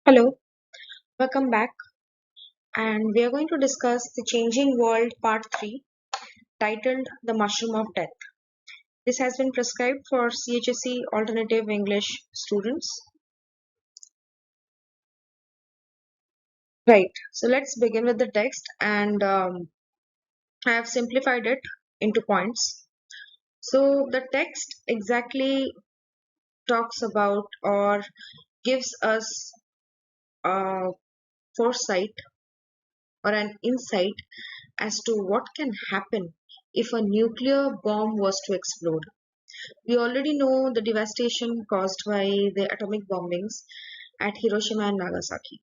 Hello, welcome back, and we are going to discuss The Changing World Part 3, titled The Mushroom of Death. This has been prescribed for CHSE Alternative English students. Right, so let's begin with the text, and I have simplified it into points. So, the text exactly talks about or gives us a foresight or an insight as to what can happen if a nuclear bomb was to explode. We already know the devastation caused by the atomic bombings at Hiroshima and Nagasaki.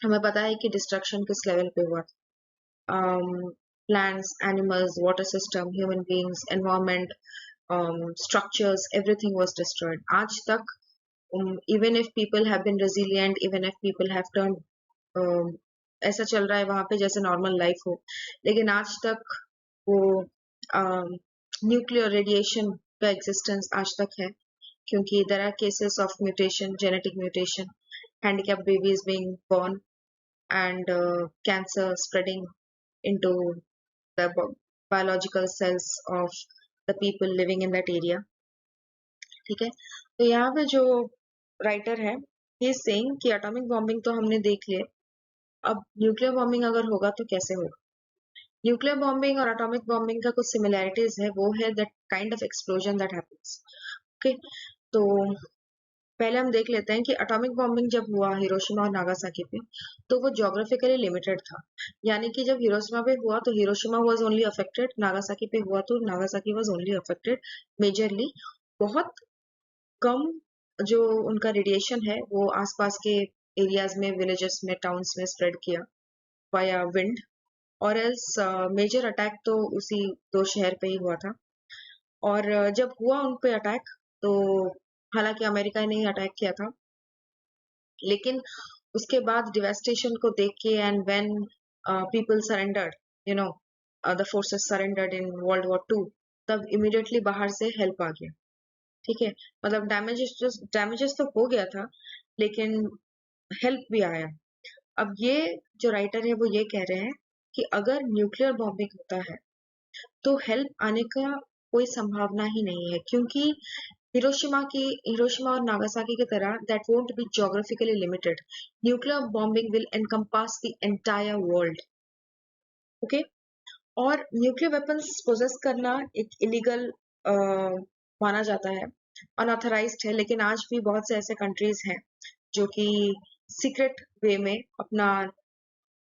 हमें पता है कि destruction किस level पे हुआ था. Plants, animals, water system, human beings, environment, structures, everything was destroyed. आज तक even if people have been resilient, even if people have turned ऐसा चल रहा है वहां पे जैसे नॉर्मल लाइफ हो, लेकिन आज तक वो न्यूक्लियर रेडिएशन का एग्जिस्टेंस आज तक है, क्योंकि there are cases of mutation, genetic mutation, handicapped babies being born, and cancer spreading into the biological cells of the people living in that area. ठीक है, तो यहाँ पे जो राइटर है ही इज सेइंग कि एटॉमिक बॉम्बिंग तो हमने देख लिए, अब न्यूक्लियर बॉम्बिंग अगर होगा तो कैसे होगा. न्यूक्लियर बॉम्बिंग और एटॉमिक बॉम्बिंग का कुछ सिमिलैरिटीज है, वो है that kind of explosion that happens. Okay, तो पहले हम देख लेते हैं कि एटॉमिक बॉम्बिंग जब हुआ हिरोशिमा और नागासाकी पे, तो वो ज्योग्राफिकली लिमिटेड था. यानी कि जब हिरोशिमा पे हुआ तो Hiroshima was only affected, Nagasaki पे हुआ तो Nagasaki was only affected majorly. बहुत कम जो उनका रेडिएशन है वो आसपास के एरियाज में, विलेजेस में, टाउन्स में स्प्रेड किया वाया विंड, और एल्स मेजर अटैक तो उसी दो शहर पे ही हुआ था. और जब हुआ उन पे अटैक, तो हालांकि अमेरिका ने ही अटैक किया था, लेकिन उसके बाद डिवेस्टेशन को देख के and when people surrendered, you know, the forces surrendered in world war 2, तब इमीडिएटली बाहर से हेल्प आ गया. ठीक है, मतलब डैमेजेस तो हो गया था, लेकिन हेल्प भी आया. अब ये जो राइटर है वो ये कह रहे हैं कि अगर न्यूक्लियर बॉम्बिंग होता है तो हेल्प आने का कोई संभावना ही नहीं है, क्योंकि हिरोशिमा और नागासाकी की तरह that won't be geographically limited. Nuclear bombing will encompass the entire world. Okay, और न्यूक्लियर वेपन्स पोजेस करना एक इलीगल माना जाता है, अनऑथराइज्ड है, लेकिन आज भी बहुत से ऐसे कंट्रीज हैं जो कि सीक्रेट वे में अपना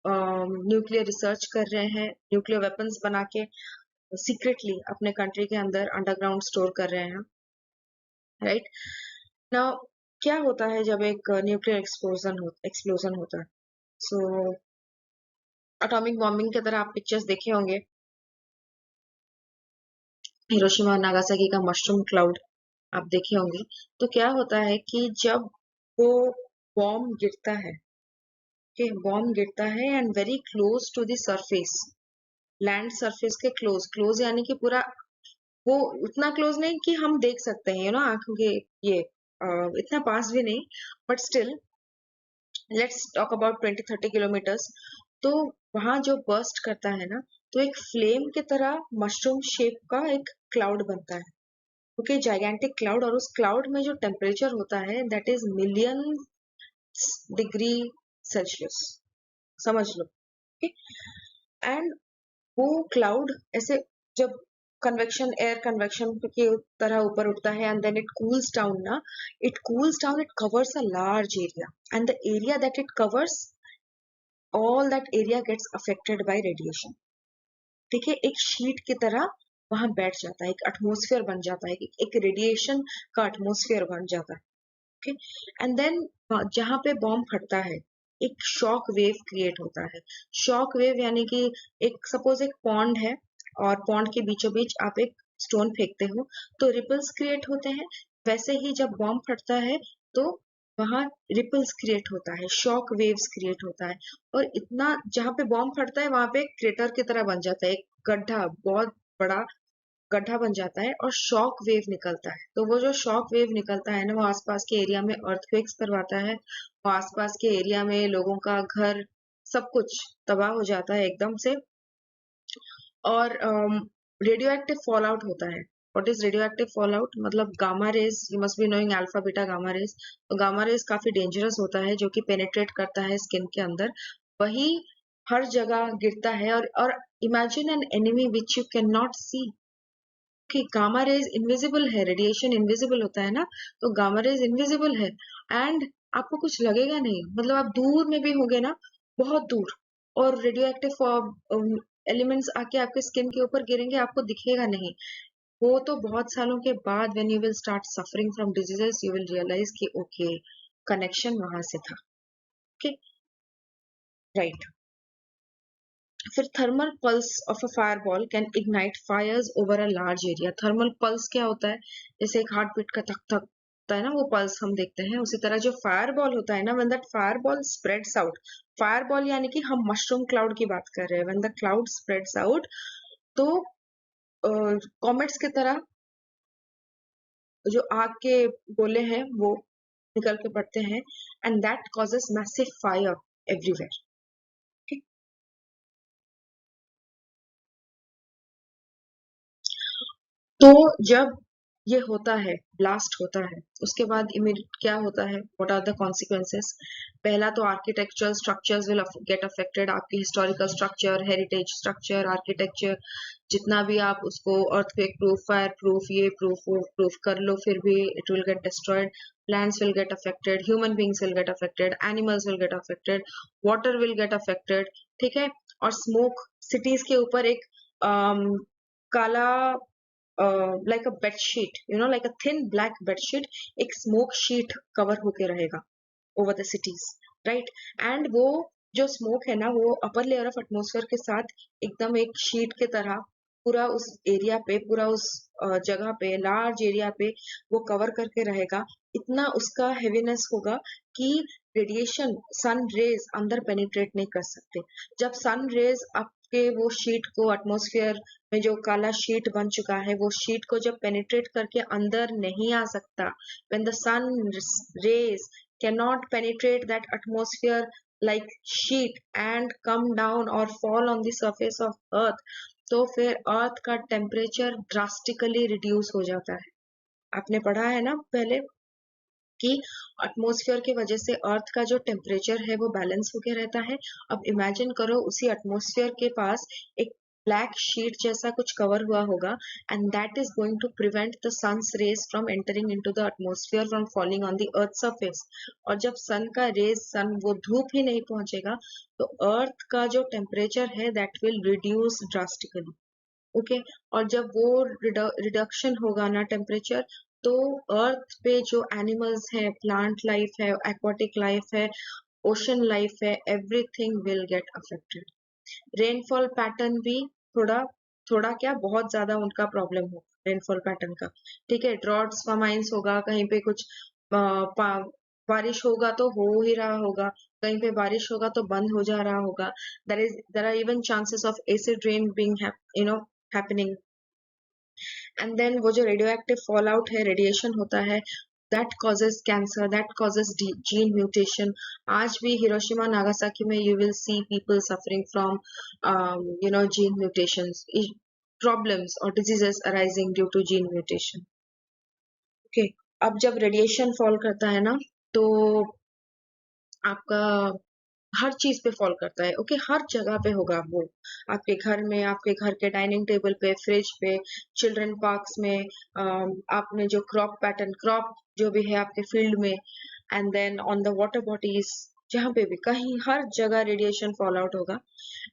न्यूक्लियर रिसर्च कर रहे हैं, न्यूक्लियर वेपन्स बना के सीक्रेटली अपने कंट्री के अंदर अंडरग्राउंड स्टोर कर रहे हैं. राइट नाउ, क्या होता है जब एक न्यूक्लियर एक्सप्लोजन होता है? सो एटॉमिक बॉम्बिंग की तरह आप पिक्चर्स देखे होंगे, हिरोशिमा और नागासाकी का मशरूम क्लाउड आप देखे होंगे. तो क्या होता है कि जब वो बॉम्ब गिरता है, बॉम्ब गिरता है and very close to the surface, land surface के क्लोज क्लोज, यानी कि पूरा वो उतना क्लोज नहीं कि हम देख सकते हैं, आंखों के ये इतना पास भी नहीं, but still let's talk about 20-30 kilometres. तो वहां जो बर्स्ट करता है ना, तो एक फ्लेम की तरह मशरूम शेप का एक क्लाउड बनता है. ओके, जाइगेंटिक क्लाउड, और उस क्लाउड में जो टेम्परेचर होता है that is million degree Celsius, समझ लो. ओके, एंड वो क्लाउड ऐसे जब एयर कन्वेक्शन की तरह ऊपर उठता है and then it cools down ना, it covers a large area, and the area that it covers, all that area gets affected by radiation. ठीक है, एक शीट की तरह वहां बैठ जाता है, एक एटमोस्फेयर बन जाता है, एक रेडिएशन का एटमोस्फेयर बन जाता है. ओके, एंड देन जहां पे बॉम्ब फटता है एक शॉक वेव क्रिएट होता है. शॉक वेव यानी कि एक सपोज एक पॉन्ड है, और पॉन्ड के बीचों बीच आप एक स्टोन फेंकते हो तो रिपल्स क्रिएट होते हैं. वैसे ही जब बॉम्ब फटता है तो वहां रिपल्स क्रिएट होता है, शॉक वेव्स क्रिएट होता है, और इतना जहां पे बॉम्ब फटता है वहां पे क्रेटर की तरह बन जाता है, एक गड्ढा बहुत बड़ा गड्ढा बन जाता है और शॉक वेव निकलता है। तो वो जो शॉक वेव निकलता है ना, वो आसपास के एरिया में अर्थक्वेक्स करवाता है, वो आसपास के एरिया में लोगों का घर सब कुछ तबाह हो जाता है एकदम से। और रेडियो एक्टिव फॉल आउट होता है। What is radioactive fallout? मतलब gamma rays, you must be knowing alpha beta gamma rays. तो गामा रेज काफी डेंजरस होता है, जो कि पेनिट्रेट करता है स्किन के अंदर, वही हर जगह गिरता है। और imagine an enemy which you can not see, कि गामा रेज इनविजिबल है, रेडिएशन इनविजिबल होता है ना, तो गामा रेज इनविजिबल है एंड आपको कुछ लगेगा नहीं, मतलब आप दूर में भी होंगे ना, बहुत दूर, और रेडियो एक्टिव एलिमेंट्स आके आपके स्किन के ऊपर गिरेंगे, आपको दिखेगा नहीं। वो तो बहुत सालों के बाद when you will start suffering from diseases you will realise कि ओके, कनेक्शन वहां से था। Okay, right. फिर thermal pulse of a fireball can ignite fires over a large area. Thermal pulse क्या होता है? जैसे एक हार्ट बीट का धक धक होता है ना, वो पल्स हम देखते हैं, उसी तरह जो फायरबॉल होता है ना, when that fireball spreads out, fireball यानी कि हम मशरूम क्लाउड की बात कर रहे हैं, when the cloud spreads out, तो कॉमेट्स की तरह जो आग के गोले हैं वो निकल के पड़ते हैं, and that causes massive fire everywhere. तो जब ये होता है, ब्लास्ट होता है, उसके बाद इमीडिएट क्या होता है, व्हाट आर द कॉन्सिक्वेंसेस? पहला तो architectural structures will get affected, आपकी historical structure, heritage structure, architecture, जितना भी आप उसको अर्थक्वेक प्रूफ, फायर प्रूफ, ये प्रूफ, वो प्रूफ कर लो, फिर भी it will get destroyed. Plants will get affected, human beings will get affected, animals will get affected, water will get affected, ठीक है। और स्मोक सिटीज के ऊपर एक काला, like a bed sheet, like a thin black bed sheet, एक smoke sheet cover होके रहेगा over the cities, right? And वो जो smoke है ना, वो upper layer of atmosphere के साथ एकदम एक sheet के तरह पूरा उस एरिया पे, पूरा उस जगह पे, लार्ज एरिया पे वो कवर करके रहेगा। इतना उसका हेवीनेस होगा कि रेडिएशन, सन रेज अंदर पेनिट्रेट नहीं कर सकते। जब सन रेज आपके वो शीट को, एटमॉस्फेयर में जो काला शीट बन चुका है, वो शीट को जब पेनिट्रेट करके अंदर नहीं आ सकता, when the sun rays cannot penetrate that atmosphere like sheet and come down or fall on the surface of earth, तो फिर अर्थ का टेम्परेचर ड्रास्टिकली रिड्यूस हो जाता है। आपने पढ़ा है ना पहले कि एटमॉस्फेयर की वजह से अर्थ का जो टेम्परेचर है वो बैलेंस होके रहता है। अब इमेजिन करो उसी एटमॉस्फेयर के पास एक ब्लैक शीट जैसा कुछ कवर हुआ होगा, and that is going to prevent the sun's rays from entering into the atmosphere, from falling on the earth surface. और जब सन का रेज, सन वो धूप ही नहीं पहुंचेगा, तो अर्थ का जो टेम्परेचर है that will reduce drastically. Okay, और जब वो रिडक्शन होगा ना टेम्परेचर, तो अर्थ पे जो एनिमल्स है, प्लांट लाइफ है, एक्वाटिक लाइफ है, ओशन लाइफ है, everything will get affected. Rainfall pattern भी थोड़ा थोड़ा क्या, बहुत ज्यादा उनका प्रॉब्लम हो रेनफॉल पैटर्न का, ठीक है। ड्रॉट्स, फमाइंस होगा, कहीं पे कुछ बारिश होगा तो हो ही रहा होगा, कहीं पे बारिश होगा तो बंद हो जा रहा होगा। There are even chances of acid rain being happening. And then वो जो रेडियो एक्टिव फॉल आउट है, रेडिएशन होता है, that causes cancer, that causes gene mutation. आज भी हिरोशिमा नागासाकी में you will see people suffering from gene mutations, problems और diseases arising due to gene mutation. Okay, अब जब रेडिएशन फॉल करता है ना, तो आपका हर चीज पे फॉल करता है। ओके, हर जगह पे होगा वो, आपके घर में, आपके घर के डाइनिंग टेबल पे, फ्रिज पे, चिल्ड्रन पार्क्स में, आपने जो क्रॉप पैटर्न, क्रॉप जो भी है आपके फील्ड में, and then on the water bodies, जहाँ पे भी, कहीं हर जगह रेडिएशन फॉल आउट होगा,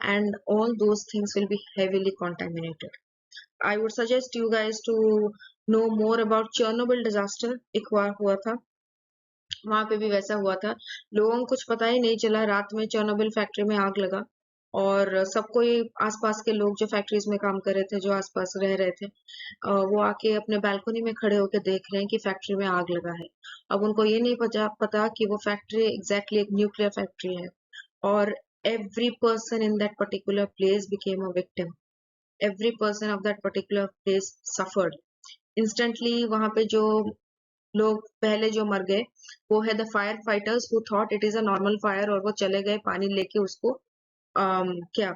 and all those things will be heavily contaminated. I would suggest you guys to know more about Chernobyl disaster. एक बार हुआ था, वहां पे भी वैसा हुआ था, लोगों को कुछ पता ही नहीं चला, रात में चर्नोबिल फैक्ट्री में आग लगा, और सबको ये, आसपास के लोग जो फैक्ट्रीज में काम कर रहे थे, जो आसपास रह रहे थे, वो आके अपने बैल्कनी में खड़े होकर देख रहे हैं कि फैक्ट्री में आग लगा है। अब उनको ये नहीं पता कि वो फैक्ट्री एग्जैक्टली एक न्यूक्लियर फैक्ट्री है, और every person in that particular place became a victim. every person of that particular place suffered. Instantly वहां पे जो लोग पहले जो मर गए वो है the fire fighters who thought it is a normal fire, और वो चले गए पानी लेके उसको क्या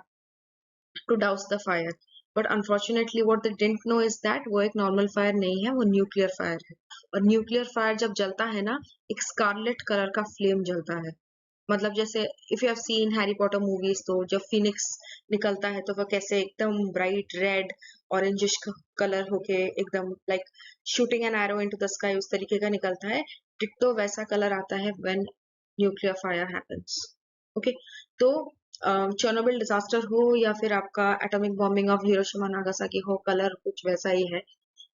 to douse the fire. But unfortunately what they didn't know is that वो एक normal fire नहीं है, वो nuclear fire है. और nuclear fire जब जलता है ना, एक scarlet color का flame जलता है. मतलब जैसे if you have seen Harry Potter movies, तो जब फिनिक्स निकलता है तो वह कैसे एकदम ब्राइट रेड ऑरेंजिश कलर होके एकदम like shooting an arrow into the sky उस तरीके का निकलता है. डिट्टो वैसा कलर आता है when nuclear fire happens. Okay, तो चेर्नोबिल डिजास्टर हो या फिर आपका atomic bombing of Hiroshima Nagasaki हो, कलर कुछ वैसा ही है.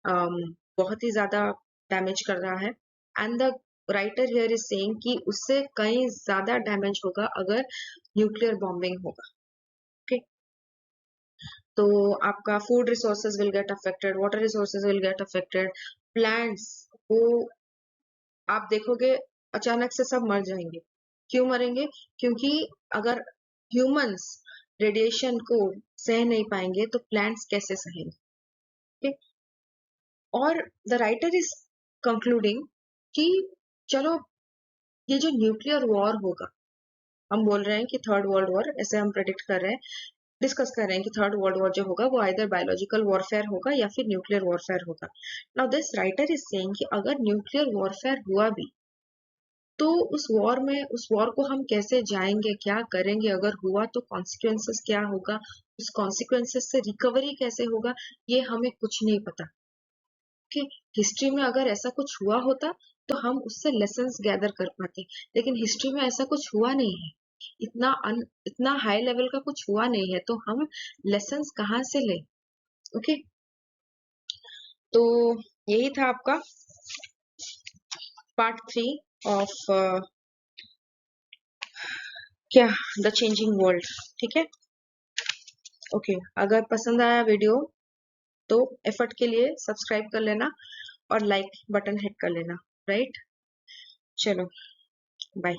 बहुत ही ज्यादा डैमेज कर रहा है. And the writer here is saying कि उससे कहीं ज्यादा डैमेज होगा अगर न्यूक्लियर बॉम्बिंग होगा. ओके, तो आपका food resources will get affected, water resources will get affected, plants वो आप देखोगे अचानक से सब मर जाएंगे. क्यों मरेंगे? क्योंकि अगर ह्यूमंस रेडिएशन को सह नहीं पाएंगे तो प्लांट्स कैसे सहेंगे. okay? और द राइटर इज कंक्लूडिंग कि चलो ये जो न्यूक्लियर वॉर होगा, हम बोल रहे हैं कि थर्ड वर्ल्ड वॉर, ऐसे हम प्रेडिक्ट कर रहे हैं, डिस्कस कर रहे हैं कि थर्ड वर्ल्ड वॉर जो होगा वो आइदर बायोलॉजिकल वॉरफेयर होगा या फिर न्यूक्लियर वॉरफेयर होगा. Now this writer is saying कि अगर न्यूक्लियर वॉरफेयर हुआ भी तो उस वॉर को हम कैसे जाएंगे, क्या करेंगे, अगर हुआ तो कॉन्सिक्वेंसेस क्या होगा, उस कॉन्सिक्वेंसेस से रिकवरी कैसे होगा, ये हमें कुछ नहीं पता. कि हिस्ट्री में अगर ऐसा कुछ हुआ होता तो हम उससे लेसन्स गैदर कर पाते, लेकिन हिस्ट्री में ऐसा कुछ हुआ नहीं है. इतना हाई लेवल का कुछ हुआ नहीं है, तो हम लेसन्स कहाँ से ले. ओके, तो यही था आपका पार्ट 3 ऑफ क्या द चेंजिंग वर्ल्ड. ठीक है, ओके. अगर पसंद आया वीडियो तो एफर्ट के लिए सब्सक्राइब कर लेना और लाइक बटन हिट कर लेना. राइट, चलो बाय.